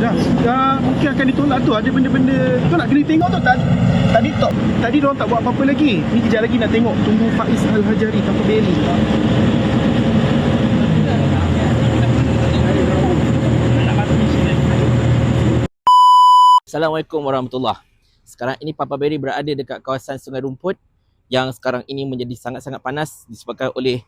lah. Mungkin akan ditolak tu. Ada benda-benda kau nak kena tengok tu. Tadi diorang tak buat apa-apa lagi. Ni kejap lagi nak tengok. Tunggu Faiz Al-Hajari tanpa beli. Assalamualaikum warahmatullahi. Sekarang ini Papa Berry berada dekat kawasan Sungai Rumput yang sekarang ini menjadi sangat-sangat panas disebabkan oleh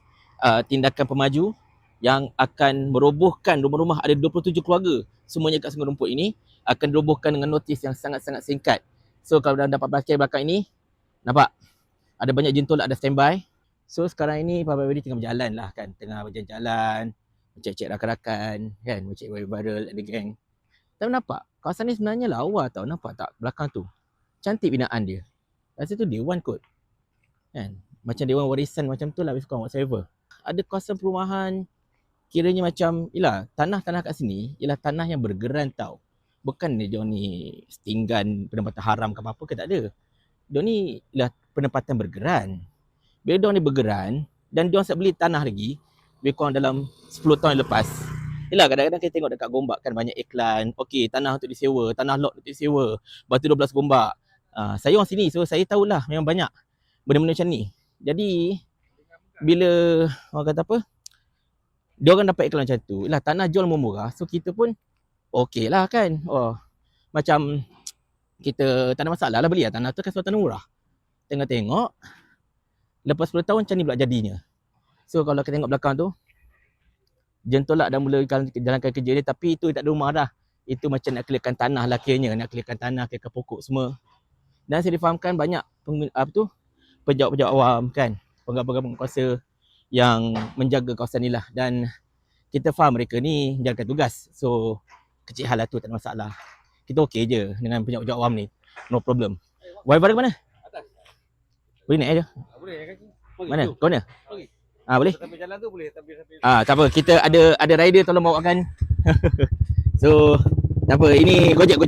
tindakan pemaju yang akan merobohkan rumah-rumah. Ada 27 keluarga semuanya kat Sungai Rumput ini akan dirobohkan dengan notis yang sangat-sangat singkat. So kalau dah dapat belakang belakang ini, nampak ada banyak jentol ada standby. So sekarang ini Papa Berry tengah berjalan lah kan, tengah berjalan-jalan, cek-cek rakan-rakan kan, cek viral ada geng. Tapi nampak kawasan ni sebenarnya lawa tau, nampak tak belakang tu. Cantik binaan dia. Rasa tu dewan kot. Kan? Macam dewan warisan macam tu lah, whatsoever. Ada kawasan perumahan kiranya macam, yelah tanah-tanah kat sini ialah tanah yang bergeran tau. Bukan dia ni setinggan penempatan haram ke apa-apa ke, tak ada. Dia ni ialah penempatan bergeran. Bila dia ni bergeran dan dia tak beli tanah lagi, lebih kurang dalam 10 tahun lepas. Yelah kadang-kadang kita tengok dekat Gombak kan banyak iklan. Okey, tanah untuk disewa, tanah lot untuk disewa. Batu 12 Gombak. Saya orang sini, so saya tahulah memang banyak benda-benda macam ni. Jadi bila orang kata apa, dia orang dapat iklan macam tu, yelah tanah jual murah, so kita pun okey lah kan. Macam kita tak ada masalah lah beli lah tanah tu kan, sebab tanah murah. Tengok-tengok lepas 10 tahun macam ni pula jadinya. So kalau kita tengok belakang tu, jentolak dah mula jalankan kerja dia, tapi itu tak ada rumah dah. Itu macam nak clearkan tanah lah kiranya, nak clearkan tanah, clearkan pokok semua. Dan saya difahamkan banyak pejabat-pejabat awam kan, pegawai-pegawai kuasa yang menjaga kawasan ni lah. Dan kita faham mereka ni jalankan tugas. So kecil hal lah tu, tak ada masalah. Kita okey je dengan pejabat-pejabat awam ni. No problem. Wifi ke mana? Atas. Boleh naik je? Boleh kaki. Mana? Kau mana? Boleh. Boleh? Sampai jalan tu boleh, tapi tak apa, kita ada rider tolong bawakan. So, tak apa, ini gojek.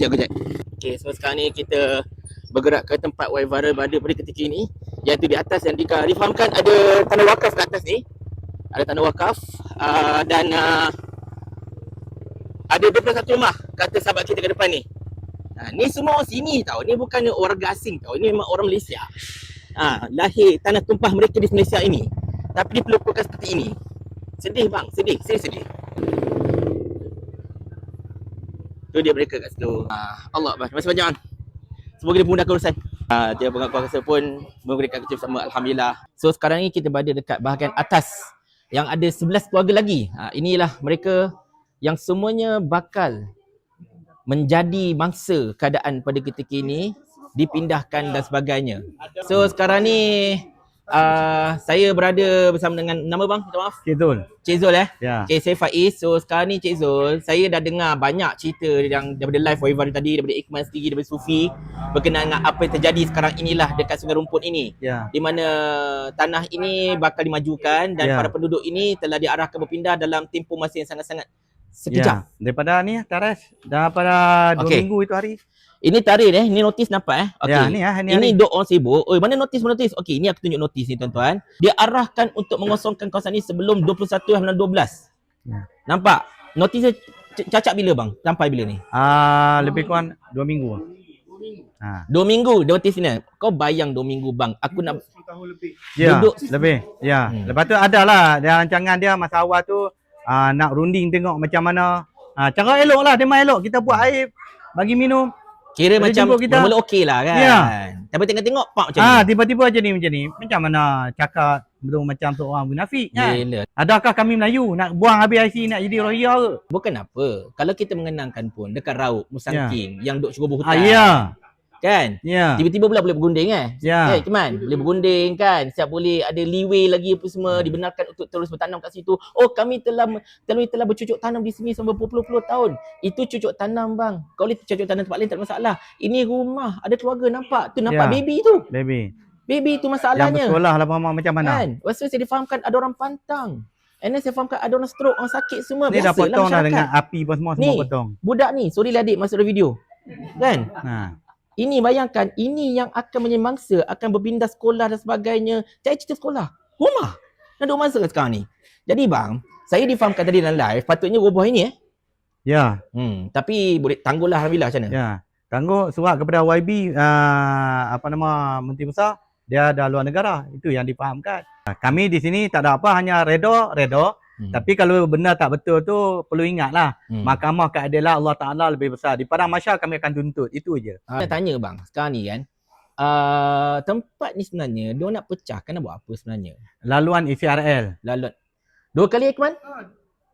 Okay, so sekarang ni kita bergerak ke tempat viral berada pada ketika ini, iaitu di atas yang difahamkan ada tanah wakaf kat atas ni. Ada tanah wakaf dan ada 21 rumah kata sahabat kita ke depan ni. Ni semua orang sini tau, ni bukan warga asing tau, ini memang orang Malaysia. Lahir tanah tumpah mereka di Malaysia ini, tapi diperlukan seperti ini. Sedih bang, sedih. Tu dia mereka kat situ. Allah Akbar, terima kasih banyak bang. Semoga dia memudahkan urusan. Dia pengakuan kuasa pun memberikan kerja bersama, alhamdulillah. So sekarang ni kita berada dekat bahagian atas yang ada 11 keluarga lagi. Inilah mereka yang semuanya bakal menjadi mangsa keadaan pada ketika ini, dipindahkan dan sebagainya. So sekarang ni saya berada bersama dengan nama bang, minta maaf. Cik Zul Ya. Okay, saya Faiz. So sekarang ni Cik Zul, saya dah dengar banyak cerita yang daripada live Wifi tadi, daripada Ikhman sendiri, daripada Sufi, berkenaan dengan apa yang terjadi sekarang inilah dekat Sungai Rumput ini. Ya. Di mana tanah ini bakal dimajukan dan para penduduk ini telah diarahkan berpindah dalam tempoh masa yang sangat-sangat sekejap. Daripada ni taras dah pada 2 minggu itu hari. Ini tarikh ni notis nampak Okey. Ya, ini dok orang sibuk. Mana notis? Okey, ini aku tunjuk notis ni tuan-tuan. Dia arahkan untuk mengosongkan kawasan ni sebelum 21/12. Ya. Nampak? Notis dia cacat bila bang? Sampai bila ni? Lebih kurang 2 minggu. 2 minggu notis ni. Kau bayang 2 minggu bang. Aku nak 10 tahun lebih. Ya, duduk lebih. Ya. Lepas tu adalah dia rancangan dia masa awal tu nak runding tengok macam mana. Cara elok lah, memang elok. Kita buat air bagi minum. Kira jadi macam mula okey lah kan. Ya. Tapi tengok pak macam ni. Tiba-tiba macam ni. Macam mana cakap betul macam seorang munafik kan. Yelah. Adakah kami Melayu nak buang habis IC nak jadi rohia ke? Bukan apa. Kalau kita mengenangkan pun dekat Raub, Musangking yang duk cuba hutan. Kan? Ya. Tiba-tiba pula boleh bergunding Ya. Cuman boleh bergunding kan. Siap boleh ada leeway lagi apa semua, dibenarkan untuk terus bertanam kat situ. Kami telah bercucuk tanam di sini selama berpuluh-puluh tahun. Itu cucuk tanam bang. Kau boleh cucuk tanam tempat lain tak ada masalah. Ini rumah, ada keluarga nampak. Tu nampak baby tu. Baby tu masalahnya. Yang bersekolah lah macam mana. Kan? Lepas tu saya difahamkan ada orang pantang. And then saya fahamkan ada orang stroke, orang sakit semua. Ni dah potong lah dah dengan api semua potong. Budak ni, sorry lah adik masuk dalam video. Kan? Ini bayangkan, ini yang akan menjadi mangsa, akan berpindah sekolah dan sebagainya. Cari cerita sekolah. Rumah. Nak duduk masa sekarang ni. Jadi bang, saya difahamkan tadi dalam live, patutnya roboh ini Ya, Tapi boleh tangguhlah alhamdulillah macam mana? ya. Tangguh surat kepada YB Menteri Besar, dia dah luar negara. Itu yang difahamkan. Kami di sini tak ada apa, hanya reda. Tapi kalau benda tak betul tu perlu ingatlah, Mahkamah Keadilan Allah Taala lebih besar. Di padang mahsyar kami akan tuntut. Itu je. Saya tanya bang, sekarang ni kan tempat ni sebenarnya dia nak pecahkan nak buat apa sebenarnya? Laluan ECRL. Lalu 2 kali Akmal?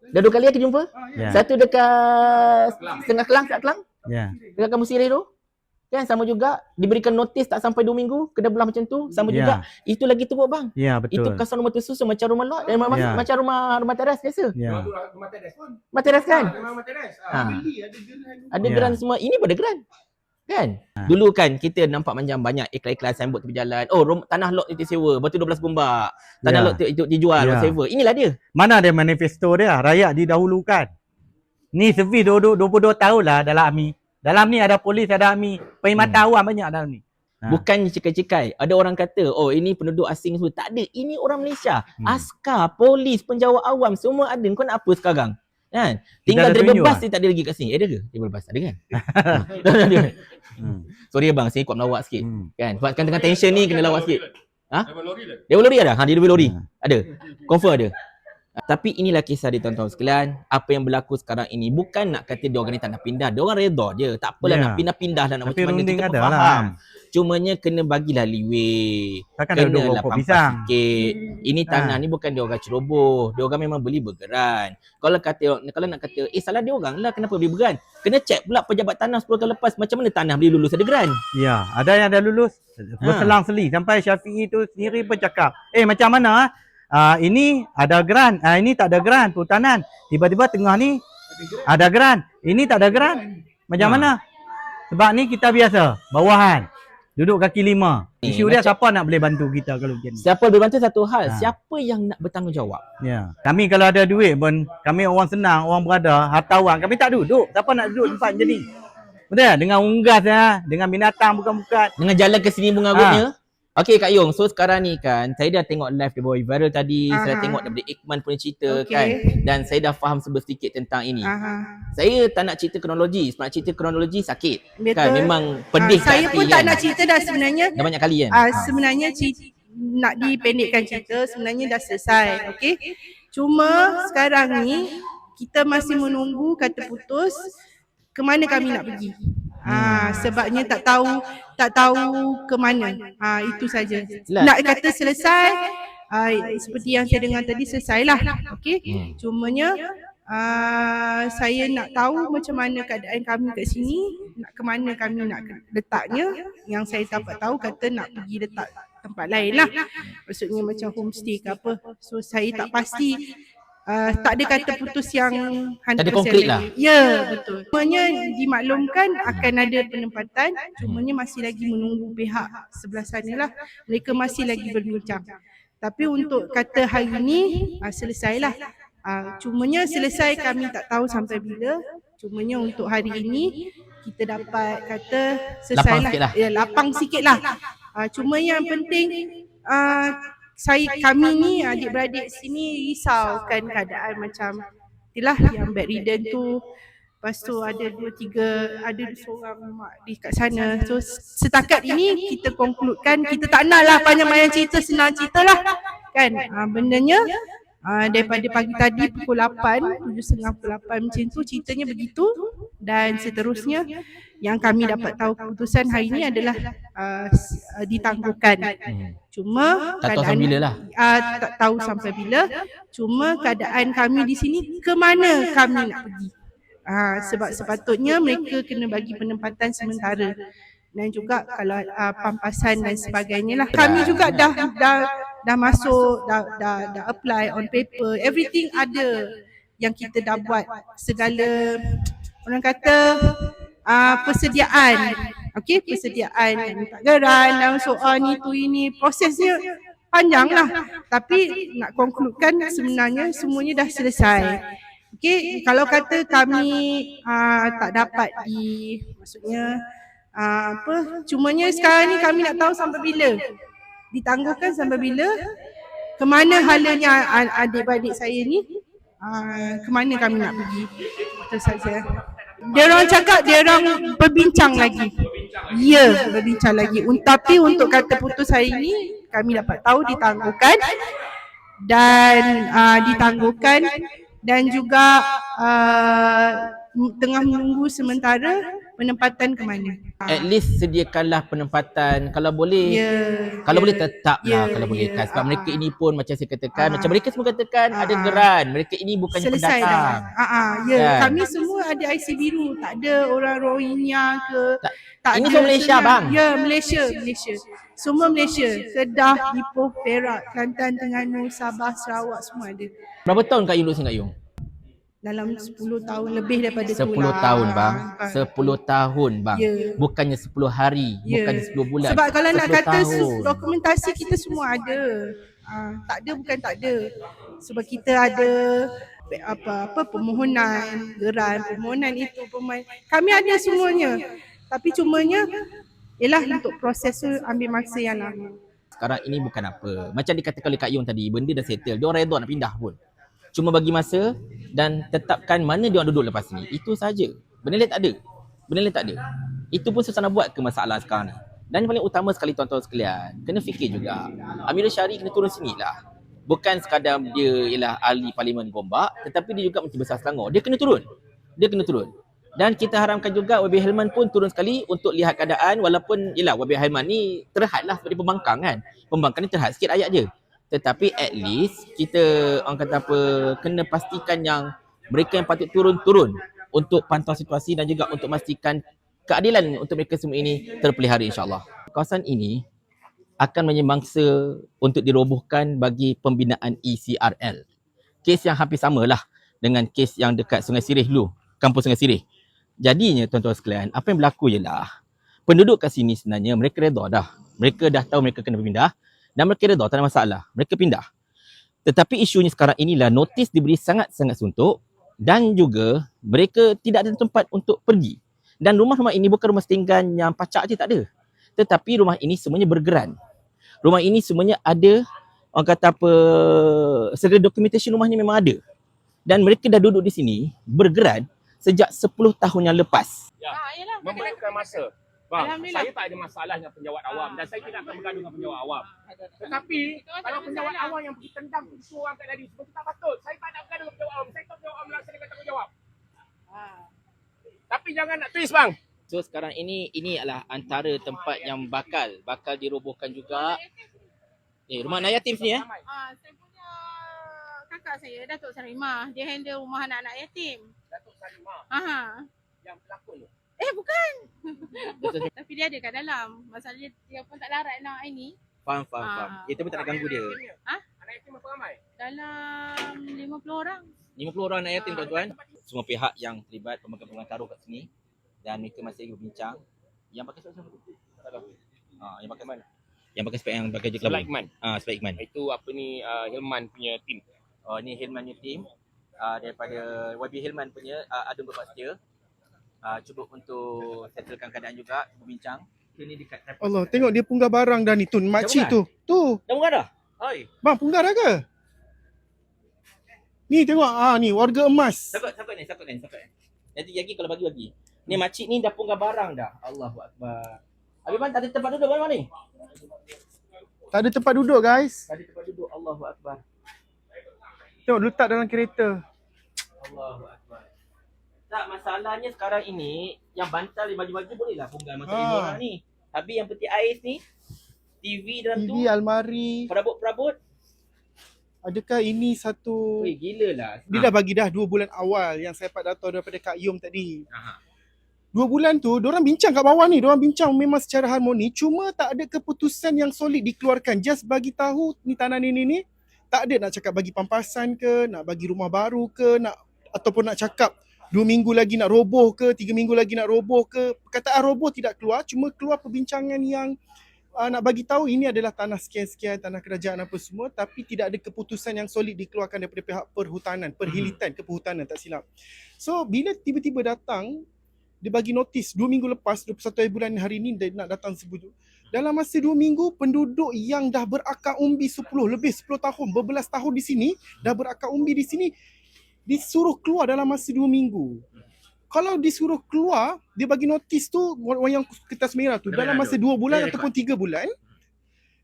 Dah 2 kali kita jumpa? Ya. Satu dekat Setengah Kelang, kat Kelang. Ya. Dekat Kampung Sireh tu. Kan sama juga diberikan notis tak sampai 2 minggu kena belah macam tu. Sama juga. Itu lagi teruk bang. Ya, betul. Itu kawasan rumah tersusun macam rumah lot Ya. macam rumah teras biasa. Ya. Rumah teres pun. Rumah teras kan? Rumah teres. Ha. Beli ada geran. Ada Ya. geran semua. Ini pun ada geran. Kan? Dulu kan kita nampak macam banyak iklan-iklan signboard tepi jalan. Oh, tanah lot itu sewa. Lepas tu 12 gombak. Tanah Ya. lot itu dijual, Ya. sewa. Inilah dia. Mana ada manifesto dia? Rakyat didahulukan. Ni servis 22 tahun lah dalam AMI. Dalam ni ada polis, ada AMI. Perkhidmatan awam banyak dalam ni. Bukan cikai-cikai. Ada orang kata, oh ini penduduk asing semua. Tak ada. Ini orang Malaysia. Askar, polis, penjawat awam semua ada. Kau nak apa sekarang? Kan? Tinggal ada driver tunjuk bas lah. dia tak ada lagi kat sini. Ada ke? Driver bas ada kan? Ada. Sorry bang, saya kuat melawak sikit. Kan? Sebab kan tengah tension ni kena lawak sikit. Ha? Driver lori ada? Ha, dia driver lori. Ada. Confirm ada. Tapi inilah kisah dia tuan-tuan sekalian. Apa yang berlaku sekarang ini bukan nak kata dia orang ni tak nak pindah. Dia orang redha je. Tak apalah nak pindah-pindah dan nak Tapi macam mana. runding Kita ada pun lah. faham. Cumanya kena bagilah leeway. Takkan ada 2 Kenalah pokok pampas pisang. sikit. Ini tanah ni bukan dia orang ceroboh. Dia orang memang beli bergeran. Kalau nak kata salah dia orang lah kenapa beli bergeran. Kena check pula pejabat tanah 10 tahun lepas macam mana tanah beli lulus ada geran. Ya, ada yang dah lulus. Berselang-seli. Sampai Syafi'i tu sendiri pun cakap, macam mana? Ini ada geran. Ini tak ada geran perhutanan. Tiba-tiba tengah ni ada geran. Ini tak ada geran. Macam mana? Sebab ni kita biasa. Bawahan. Duduk kaki 5. Isu dia siapa nak boleh bantu kita kalau macam ni? Siapa boleh bantu satu hal. Siapa yang nak bertanggungjawab? Ya. Kami kalau ada duit pun, kami orang senang, orang berada, hartawan. Kami tak duduk. Siapa nak duduk tempat macam ni? Betul? Dengan unggas dengan binatang bukan-bukan. Dengan jalan ke sini bunga rutnya. Okey Kak Yong, so sekarang ni kan saya dah tengok live dia bawa viral tadi, saya dah tengok daripada Ikman punya cerita kan, dan saya dah faham sedikit tentang ini. Saya tak nak cerita kronologi, sebab nak cerita kronologi sakit. Betul. Kan memang pedih kat Saya hati pun kan. tak nak cerita dah sebenarnya. Dah banyak kali kan. Sebenarnya nak dipendekkan cerita sebenarnya dah selesai. Okey. Cuma sekarang ni kita masih menunggu kata putus ke mana kami nak pergi. Sebabnya tak tahu ke mana. Itu saja. Nak kata selesai, seperti yang saya dengar tadi selesailah. Okey. Cumanya saya nak tahu macam mana keadaan kami kat sini, nak ke mana kami nak letaknya. Yang saya dapat tahu kata nak pergi letak tempat lain lah. Maksudnya macam homestay ke apa. So saya tak pasti. Tak ada kata putus yang 100% Tak ada konkret lah. Ya, betul. Cumanya dimaklumkan akan ada penempatan, cumanya masih lagi menunggu pihak sebelah sana lah. Mereka masih lagi berbincang. Tapi untuk kata hari ni selesailah. Cumanya selesai kami tak tahu sampai bila. Cumanya untuk hari ini kita dapat kata selesailah. Lapang sikit lah. Lapang sikit lah. Cuma yang penting kami ni adik-beradik sini risaukan keadaan macam itulah yang bedridden tu. Lepas tu ada 2-3 ada seorang mak di kat sana. So setakat ini kita konkludkan kita tak nak lah panjang-panjang cerita, senang cerita lah kan. Bendanya daripada pagi tadi pukul 8, 7.30 pukul 8 macam tu ceritanya begitu. Dan seterusnya yang kami dapat tahu keputusan hari ini adalah ditangguhkan. Cuma Tak tahu sampai bila lah. Tak tahu sampai bila. Cuma keadaan kami di sini ke mana kami nak pergi. Sebab sepatutnya mereka kena bagi penempatan sementara. Dan juga kalau pampasan dan sebagainya lah. Kami juga dah masuk, dah apply on paper. Everything ada yang kita dah buat. Segala orang kata persediaan. Okey, persediaan minta geran dan soal ni tu ini. Prosesnya panjang lah. Tapi nak konkludkan sebenarnya semuanya dah selesai. Okey, kalau kata kami tak dapat maksudnya cumanya sekarang ni kami nak tahu sampai bila. Ditangguhkan sampai bila? Ke mana halanya adik-adik saya ni? Ke mana kami nak pergi? Itu saja. Dia orang cakap dia orang berbincang lagi. Ya, berbincang lagi. Tapi untuk kata putus hari ini kami dapat tahu ditangguhkan dan juga tengah menunggu sementara penempatan ke mana. At least sediakanlah penempatan kalau boleh. Ya. Kalau boleh tetaplah Ya, kalau boleh ya. kan. Sebab mereka ini pun macam saya katakan, macam mereka semua katakan ada geran. Mereka ini bukannya Selesai pendatang. dah. Ya, Kan? kami semua ada IC biru. Tak ada orang Rohingya ke. Tak Ini ada semua Malaysia, senang. bang. Ya, Malaysia. Semua Malaysia. Kedah, Ipoh, Perak, Kelantan, Terengganu, Sabah, Sarawak semua ada. Berapa tahun Kak Yung duduk sini Kak Yung? Dalam 10 tahun lebih daripada 10 tu lah. tahun bang. 10 tahun bang. Ya. Bukannya 10 hari, Ya. bukannya 10 bulan. Sebab kalau nak 10 kata tahun. dokumentasi kita semua ada. Tak ada bukan tak ada. Sebab kita ada apa permohonan, geran, permohonan itu, permohonan. Kami ada semuanya. Tapi cumanya ialah untuk proses tu ambil masa yang lama. Sekarang ini bukan apa. Macam dikatakan oleh Kak Yung tadi, benda dah settle. Dia orang redha nak pindah pun. Cuma bagi masa dan tetapkan mana dia orang duduk lepas ni. Itu saja. Benda lain tak ada. Itu pun susah nak buat ke masalah sekarang ni. Dan yang paling utama sekali tuan-tuan sekalian, kena fikir juga. Amirul Syari kena turun sini lah. Bukan sekadar dia ialah ahli parlimen Gombak, tetapi dia juga Menteri Besar Selangor. Dia kena turun. Dan kita harapkan juga YB Helman pun turun sekali untuk lihat keadaan, walaupun ialah YB Helman ni terhad lah seperti pembangkang kan. Pembangkang ni terhad sikit ayat je. Tetapi at least kita orang kata apa, kena pastikan yang mereka yang patut turun untuk pantau situasi dan juga untuk memastikan keadilan untuk mereka semua ini terpelihara insya-Allah. Kawasan ini akan menyembangsa untuk dirobohkan bagi pembinaan ECRL. Kes yang hampir samalah dengan kes yang dekat Sungai Sirih dulu, kampung Sungai Sirih. Jadinya tuan-tuan sekalian, apa yang berlaku ialah penduduk kat sini sebenarnya mereka redha dah. Mereka dah tahu mereka kena berpindah dan mereka redha, tak ada masalah. Mereka pindah. Tetapi isunya sekarang inilah notis diberi sangat-sangat suntuk dan juga mereka tidak ada tempat untuk pergi. Dan rumah-rumah ini bukan rumah setinggan yang pacak je, tak ada. Tetapi rumah ini semuanya bergeran. Rumah ini semuanya ada, orang kata apa, segala dokumentasi rumah ni memang ada. Dan mereka dah duduk di sini bergeran sejak 10 tahun yang lepas. Memerlukan masa. Bang, Alhamdulillah. saya tak ada masalah dengan penjawat awam dan saya tidak akan bergaduh dengan penjawat awam. Tetapi kalau penjawat awam yang pergi tendang pintu orang kat tadi, semua tak patut. Saya tak nak bergaduh dengan penjawat awam. Saya tak penjawat awam melaksanakan tanggungjawab. Tapi jangan nak twist bang. So sekarang ini adalah antara tempat yang bakal dirobohkan juga. Rumah anak yatim sini Saya punya kakak saya, Datuk Sarimah. Dia handle rumah anak-anak yatim. Datuk Salimah Yang pelakon tu. bukan. Tapi dia ada kat dalam. Masalahnya dia pun tak larat nak ini. Faham. Itu pun tak nak ganggu dia. Anak yatim berapa ramai? Dalam 50 orang. 50 orang anak yatim tuan-tuan. Semua pihak yang terlibat pemegang taruh kat sini dan mereka masih berbincang. Yang pakai spek siapa? Tak tahu. Yang pakai mana? Yang pakai spek yang pakai je kelabu. Sebelah Iqman. Spek Iqman. Itu apa ni Hilman punya tim. Ni Hilman punya tim. Daripada YB Hilman punya Adun Bapak Setia. Cuba untuk settlekan keadaan juga, berbincang. Ini dekat tripod. Allah, tengok dia punggah barang dah ni, Tun. Makcik tu. Tu. Dah murah dah? Oi. Bang, punggah dah ke? Ni tengok, ni warga emas. Sakut ni. Nanti lagi kalau bagi. Ni makcik ni dah punggah barang dah. Allahu Akbar. Habis man, tak ada tempat duduk mana ni? Tak ada tempat duduk, guys. Tak ada tempat duduk. Allahu Akbar. Tengok, letak dalam kereta. Allahu Akbar. Tak, masalahnya sekarang ini yang bantal di baju-baju bolehlah punggah macam ini orang ni. Tapi yang peti ais ni, TV dalam tu, TV, almari. perabot-perabot. Adakah ini satu... Weh, gila lah. Dia dah bagi dah 2 bulan awal yang saya dapat data daripada Kak Yom tadi. 2 bulan tu, diorang bincang kat bawah ni. Diorang bincang memang secara harmoni. Cuma tak ada keputusan yang solid dikeluarkan. Just bagi tahu ni tanah ni. Tak ada nak cakap bagi pampasan ke, nak bagi rumah baru ke, ataupun nak cakap 2 minggu lagi nak roboh ke, 3 minggu lagi nak roboh ke. Perkataan roboh tidak keluar, cuma keluar perbincangan yang nak bagi tahu ini adalah tanah sekian-sekian, tanah kerajaan apa semua, tapi tidak ada keputusan yang solid dikeluarkan daripada pihak perhutanan, perhilitan ke perhutanan, tak silap. So bila tiba-tiba datang, dia bagi notis 2 minggu lepas, 21 bulan hari ni dia nak datang sebut. Dalam masa 2 minggu, penduduk yang dah berakar umbi 10 tahun, berbelas tahun di sini, dah berakar umbi di sini, disuruh keluar dalam masa 2 minggu. Kalau disuruh keluar, dia bagi notis tu yang kertas merah tu dalam masa 2 bulan ataupun 3 bulan.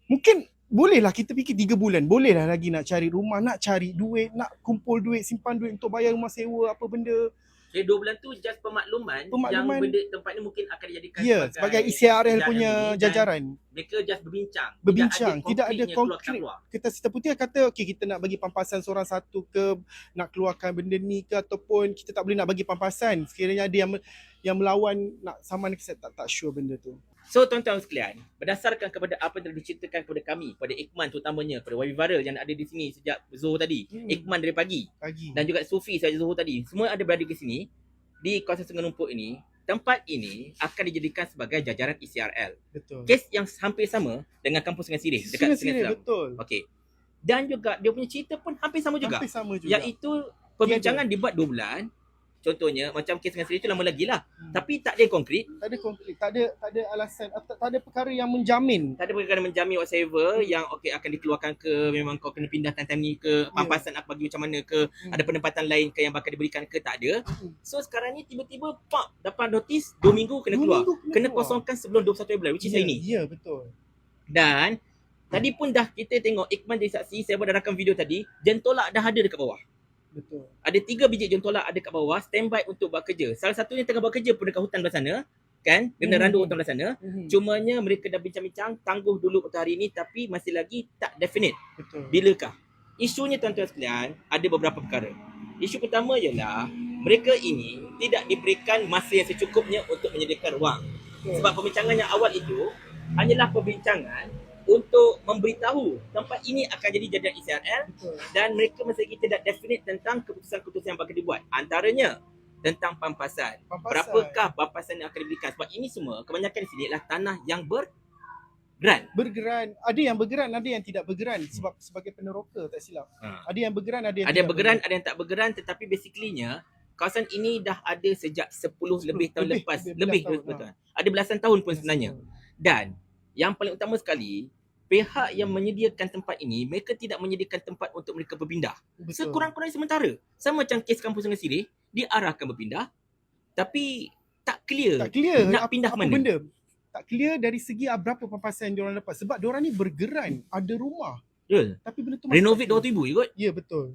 Mungkin bolehlah kita fikir 3 bulan. Bolehlah lagi nak cari rumah, nak cari duit, nak kumpul duit, simpan duit untuk bayar rumah sewa apa benda. Jadi 2 bulan tu just pemakluman yang benda tempat ni mungkin akan dijadikan sebagai ICRL punya jajaran. Mereka just Berbincang, tidak ada konkret. Keluar. Kita putih kata okey kita nak bagi pampasan seorang satu ke, nak keluarkan benda ni ke, ataupun kita tak boleh nak bagi pampasan. Sekiranya ada yang melawan nak saman, kita tak sure benda tu. So tuan-tuan sekalian, berdasarkan kepada apa yang telah diceritakan kepada kami, pada Iqman terutamanya, pada YB Viral yang ada di sini sejak Zuhur tadi, Iqman dari pagi dan juga Sufi sejak Zuhur tadi, semua ada berada di sini di kawasan Sungai Rumput ini. Tempat ini akan dijadikan sebagai jajaran ICRL. Betul. Kes yang hampir sama dengan kampus Sungai Sirih dekat Sungai Selam. Betul. Okey. Dan juga dia punya cerita pun hampir sama juga. Iaitu perbincangan dibuat 2 bulan. Contohnya macam kes Sungai Sirih tu lama lagi lah. Tapi tak ada konkret. Tak ada alasan, tak ada perkara yang menjamin. Tak ada perkara menjamin whatsoever yang okey akan dikeluarkan ke, memang kau kena pindah time ni ke, pampasan aku bagi macam mana ke, ada penempatan lain ke yang bakal diberikan ke, tak ada. So sekarang ni tiba-tiba dapat notis 2 minggu kena keluar. Kena kosongkan sebelum 21 Februari which is hari ni. Ya, betul. Dan tadi pun dah kita tengok Iqman jadi saksi, saya buat rakam video tadi, jentolak dah ada dekat bawah. Betul. Ada 3 biji jentolak ada kat bawah, standby untuk buat kerja. Salah satunya tengah buat kerja pun dekat hutan belah sana, kan? Kena randu hutan belah sana. Cumanya mereka dah bincang-bincang, tangguh dulu untuk hari ni tapi masih lagi tak definite. Betul. Bilakah? Isunya tuan-tuan sekalian, ada beberapa perkara. Isu pertama ialah mereka ini tidak diberikan masa yang secukupnya untuk menyediakan ruang. Sebab perbincangan yang awal itu hanyalah perbincangan untuk memberitahu tempat ini akan jadi jajaran ICRL dan mereka masih lagi tidak definite tentang keputusan-keputusan yang bakal dibuat. Antaranya tentang pampasan. Berapakah pampasan yang akan diberikan? Sebab ini semua kebanyakan di sini adalah tanah yang bergeran. Ada yang bergeran, ada yang tidak bergeran sebab sebagai peneroka tak silap. Ada yang bergeran, ada yang tidak bergeran. Ada yang tak bergeran, tetapi basically-nya kawasan ini dah ada sejak 10 lebih tahun lepas. Lebih betul. Ada belasan tahun pun sebenarnya. Dan yang paling utama sekali, pihak yang menyediakan tempat ini, mereka tidak menyediakan tempat untuk mereka berpindah. Sekurang-kurangnya sementara. Sama macam kes kampus Sungai Sirih, diarahkan berpindah, tapi tak clear nak pindah apa mana. Benda. Tak clear dari segi berapa pampasan yang diorang dapat. Sebab diorang ni bergeran, ada rumah. Betul. Tapi benda tu renovate 200,000 je kot. Ya, betul.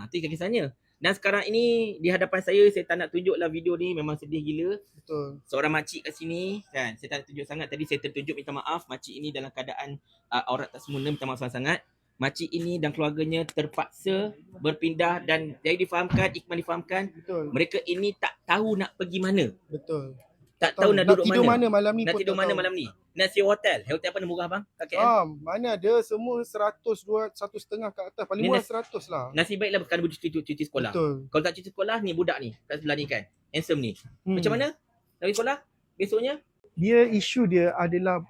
Itu kisahnya. Dan sekarang ini di hadapan saya tak nak tunjuklah video ni, memang sedih gila. Betul. Seorang makcik kat sini kan, saya tak nak tunjuk sangat, tadi saya tertunjuk, minta maaf. Makcik ini dalam keadaan aurat tak sempurna, minta maaf sangat. Makcik ini dan keluarganya terpaksa berpindah dan jadi difahamkan, Iqman difahamkan, betul, mereka ini tak tahu nak pergi mana. Betul. Tak tahu nak duduk tidur mana malam ni. Nak tidur mana malam ni. Nak sewa hotel. Hotel apa murah bang? Kat KL? Mana ada semua 100, 150 ke atas. Paling murah 100 lah. Nasib baiklah bukan cuti sekolah. Betul. Kalau tak cuti sekolah, ni budak ni kat sebelah ni kan. Handsome ni. Macam mana? Nak pergi sekolah? Besoknya? Isu dia adalah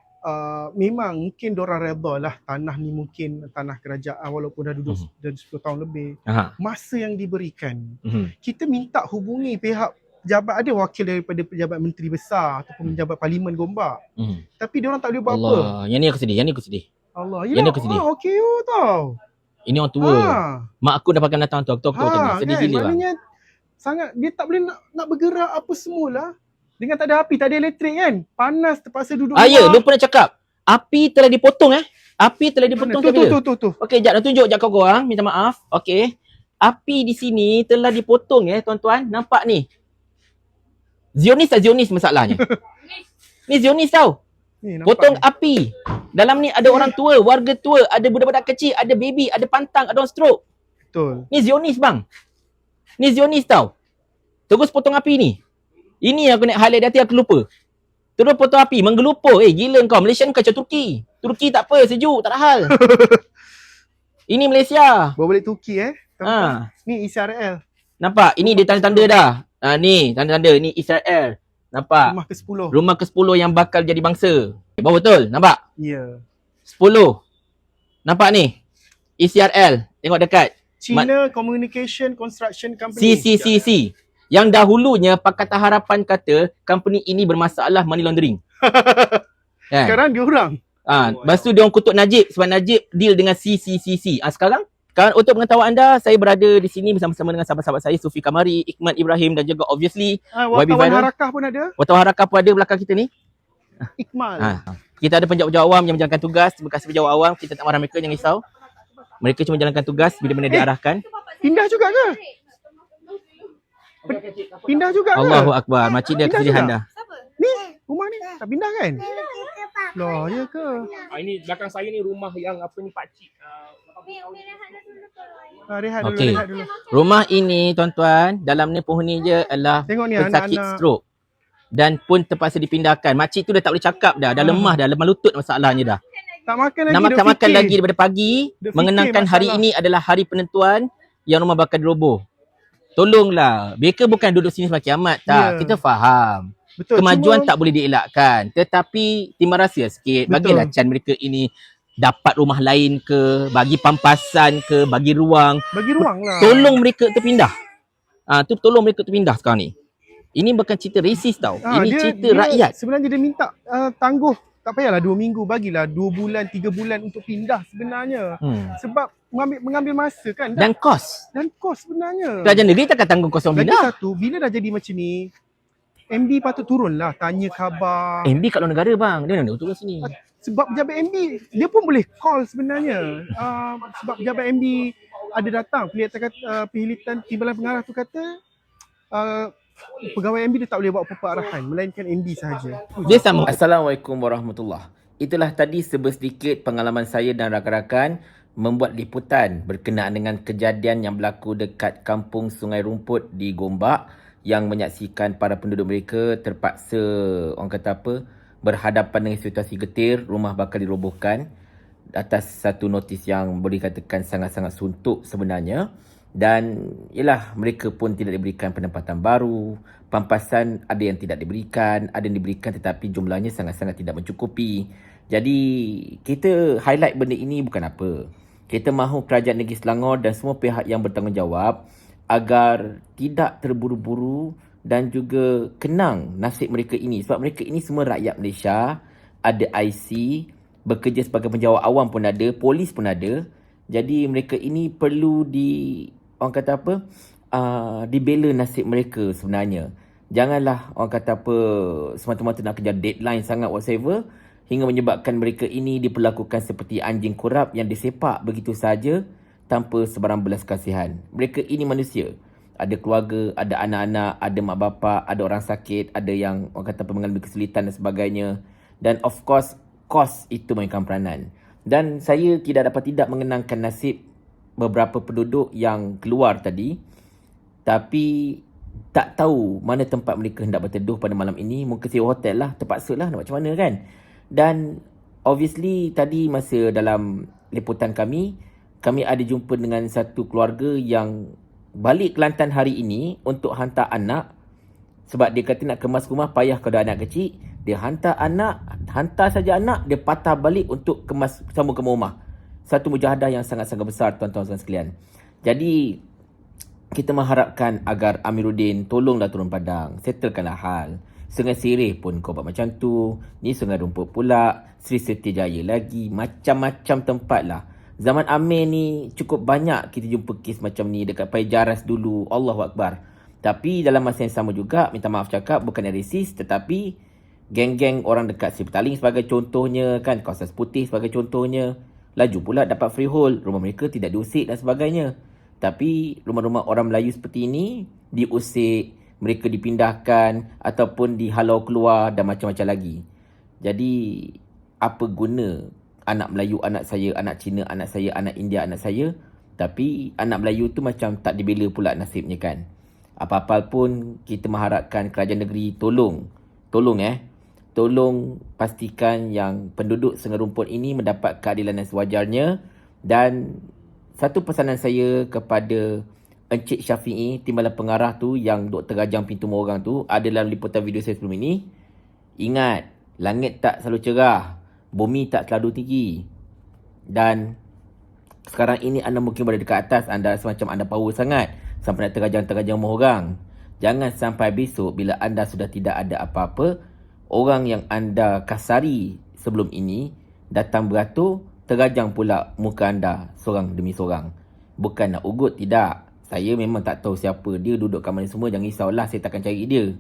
memang mungkin diorang redha lah tanah ni mungkin tanah kerajaan walaupun dah duduk dah 10 tahun lebih. Masa yang diberikan. Kita minta hubungi pihak pejabat, ada wakil daripada pejabat menteri besar ataupun pejabat parlimen Gombak. Tapi diorang tak boleh buat apa. Yang ni aku sedih, Allah, yang ni aku sedih. Okey tau. Ini orang tua. Mak aku dah pakai datang tu, aku tahu tadi. Sedih kan? gila bang. Maknanya sangat dia tak boleh nak bergerak apa semualah. Dengan tak ada api, tak ada elektrik kan. Panas, terpaksa duduk ya, lupa nak cakap. Api telah dipotong Api telah dipotong tu. Okey, jap nak tunjuk jap kau korang, minta maaf. Okey. Api di sini telah dipotong tuan-tuan. Nampak ni. Zionis tak Zionis masalahnya. Ni Zionis tau. Potong api. Dalam ni ada orang tua, warga tua, ada budak-budak kecil, ada baby, ada pantang, ada orang stroke. Betul. Ni Zionis bang. Ni Zionis tau. Terus potong api ni. Ini yang aku nak highlight, hati aku lupa. Terus potong api, menggelupur. Gila kau. Malaysia ni kacau Turki. Turki tak apa, sejuk, tak ada hal. Ini Malaysia. Bawa balik Turki Ni ICRL. Nampak? Ini dia tanda-tanda dah. Ni tanda-tanda. Ni Israel. Nampak? Rumah ke-10. Rumah ke-10 yang bakal jadi bangsa. Bawa betul? Nampak? Ya. 10. Nampak ni? ICRL. Tengok dekat. China Communication Construction Company. CCCC. Yang dahulunya Pakatan Harapan kata company ini bermasalah money laundering. Sekarang dia orang. Lepas tu dia orang kutuk Najib sebab Najib deal dengan CCCC. Sekarang Sekarang untuk pengetahuan anda, saya berada di sini bersama-sama dengan sahabat-sahabat saya, Sufi Kamari, Iqman Ibrahim dan juga obviously YB Wartawan Viral. Harakah pun ada. Wartawan Harakah pun ada belakang kita ni. Iqmal. Kita ada penjawat-penjawat awam yang menjalankan tugas. Terima kasih penjawat awam. Kita tak marah mereka, jangan risau. Mereka cuma menjalankan tugas bila mana diarahkan. Pindah juga ke? Pindah juga ke? Allahu Akbar. Makcik dia Pindah kesedihan juga? dah. Ni, rumah ni tak pindah kan? Loh, ya ke? Ini belakang saya ni rumah yang apa ni pakcik. Rehat dulu, Okey. rehat dulu. Rumah ini tuan-tuan, dalam ni penghuni je adalah Tengok ni pesakit anak-anak. stroke. Dan pun terpaksa dipindahkan. Makcik tu dah tak boleh cakap dah. Dah lemah dah. Lemah lutut masalahnya dah. Tak makan lagi. Nak dia makan-makan fikir. lagi daripada pagi. Dia fikir Mengenangkan hari masalah. ini adalah hari penentuan yang rumah bakal diroboh. Tolonglah. Mereka bukan duduk sini sampai kiamat tak. Ya. Kita faham. Betul. Kemajuan Cuma, tak boleh dielakkan. Tetapi terima rahsia sikit. Betul. Bagilah can mereka ini dapat rumah lain ke, bagi pampasan ke, bagi ruang. bagi ruang lah. Tolong mereka terpindah. Tolong mereka terpindah sekarang ni. Ini bukan cerita resis tau. Ini cerita rakyat. Sebenarnya dia minta tangguh. Tak payahlah 2 minggu. Bagilah 2 bulan, 3 bulan untuk pindah sebenarnya. Sebab mengambil masa kan. Dan kos. Dan kos sebenarnya. Kerajaan negeri takkan tanggung kos orang Lagi pindah. satu, bila dah jadi macam ni, MB patut turun lah. Tanya khabar. MB kat luar negara bang. Dia nak turun sini. Sebab pejabat MB, dia pun boleh call sebenarnya. Sebab pejabat MB ada datang. Perhilitan Timbalan Pengarah tu kata, pegawai MB dia tak boleh buat apa-apa arahan. Melainkan MB sahaja. Dia sama. Assalamualaikum warahmatullahi. Itulah tadi sedikit pengalaman saya dan rakan-rakan membuat liputan berkenaan dengan kejadian yang berlaku dekat kampung Sungai Rumput di Gombak yang menyaksikan para penduduk mereka terpaksa orang kata apa berhadapan dengan situasi getir, rumah bakal dirobohkan atas satu notis yang boleh katakan sangat-sangat suntuk sebenarnya. Dan ialah mereka pun tidak diberikan penempatan baru, pampasan ada yang tidak diberikan, ada yang diberikan tetapi jumlahnya sangat-sangat tidak mencukupi. Jadi kita highlight benda ini bukan apa. Kita mahu kerajaan negeri Selangor dan semua pihak yang bertanggungjawab agar tidak terburu-buru dan juga kenang nasib mereka ini. Sebab mereka ini semua rakyat Malaysia, ada IC, bekerja sebagai penjawat awam pun ada, polis pun ada. Jadi mereka ini perlu orang kata apa, dibela nasib mereka sebenarnya. Janganlah orang kata apa, semata-mata nak kejar deadline sangat whatsoever, hingga menyebabkan mereka ini diperlakukan seperti anjing korap yang disepak begitu saja tanpa sebarang belas kasihan. Mereka ini manusia. Ada keluarga, ada anak-anak, ada mak bapak, ada orang sakit, ada yang orang kata mengalami kesulitan dan sebagainya. Dan of course, kos itu mainkan peranan. Dan saya tidak dapat tidak mengenangkan nasib beberapa penduduk yang keluar tadi. Tapi tak tahu mana tempat mereka hendak berteduh pada malam ini. Mungkin sewa hotel lah, terpaksa lah nak macam mana kan. Dan obviously tadi masa dalam liputan kami ada jumpa dengan satu keluarga yang balik Kelantan hari ini untuk hantar anak. Sebab dia kata nak kemas rumah payah kalau ada anak kecil. Dia hantar saja anak, dia patah balik untuk kemas sambung ke rumah. Satu mujahadah yang sangat-sangat besar tuan-tuan dan sekalian. Jadi kita mengharapkan agar Amiruddin tolonglah turun padang, settlekanlah hal. Sungai Sirih pun kau buat macam tu, ni Sungai Rumput pula, Sri Setiajaya lagi, macam-macam tempat lah. Zaman Amir ni cukup banyak kita jumpa kes macam ni dekat Pai Jaras dulu. Allahu Akbar. Tapi dalam masa yang sama juga, minta maaf cakap, bukan resis, tetapi geng-geng orang dekat Sri Petaling sebagai contohnya kan, kawasan Putih sebagai contohnya, laju pula dapat freehold, rumah mereka tidak diusik dan sebagainya. Tapi rumah-rumah orang Melayu seperti ini diusik, mereka dipindahkan ataupun dihalau keluar dan macam-macam lagi. Jadi apa guna anak Melayu, anak saya, anak Cina, anak saya, anak India, anak saya, tapi anak Melayu tu macam tak dibela pula nasibnya kan. Apa-apa pun kita mengharapkan kerajaan negeri tolong pastikan yang penduduk Sungai Rumput ini mendapat keadilan yang sewajarnya. Dan satu pesanan saya kepada Encik Syafiee, Timbalan Pengarah tu yang duk terajang pintu orang tu, ada dalam liputan video saya sebelum ini. Ingat, langit tak selalu cerah, bumi tak selalu tinggi. Dan sekarang ini anda mungkin berada dekat atas, anda semacam anda power sangat sampai nak terajang-terajang rumah orang. Jangan sampai besok bila anda sudah tidak ada apa-apa, orang yang anda kasari sebelum ini datang beratur, terajang pula muka anda seorang demi seorang. Bukan nak ugut, tidak. Saya memang tak tahu siapa dia, duduk kat mana semua. Jangan risaulah, saya takkan cari dia.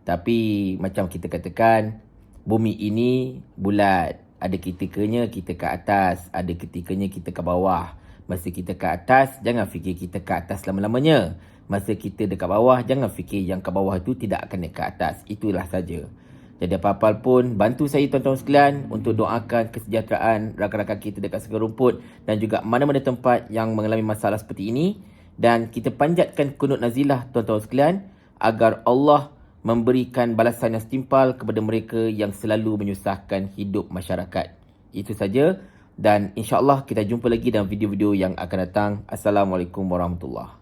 Tapi macam kita katakan, bumi ini bulat. Ada ketikanya kita ke atas, ada ketikanya kita ke bawah. Masa kita ke atas, jangan fikir kita ke atas selama-lamanya. Masa kita dekat bawah, jangan fikir yang ke bawah tu tidak akan naik ke atas. Itulah saja. Jadi apa-apa pun, bantu saya tuan-tuan sekalian untuk doakan kesejahteraan rakan-rakan kita dekat Sungai Rumput dan juga mana-mana tempat yang mengalami masalah seperti ini. Dan kita panjatkan kunut nazilah tuan-tuan sekalian agar Allah memberikan balasan yang setimpal kepada mereka yang selalu menyusahkan hidup masyarakat. Itu saja dan insya-Allah kita jumpa lagi dalam video-video yang akan datang. Assalamualaikum warahmatullahi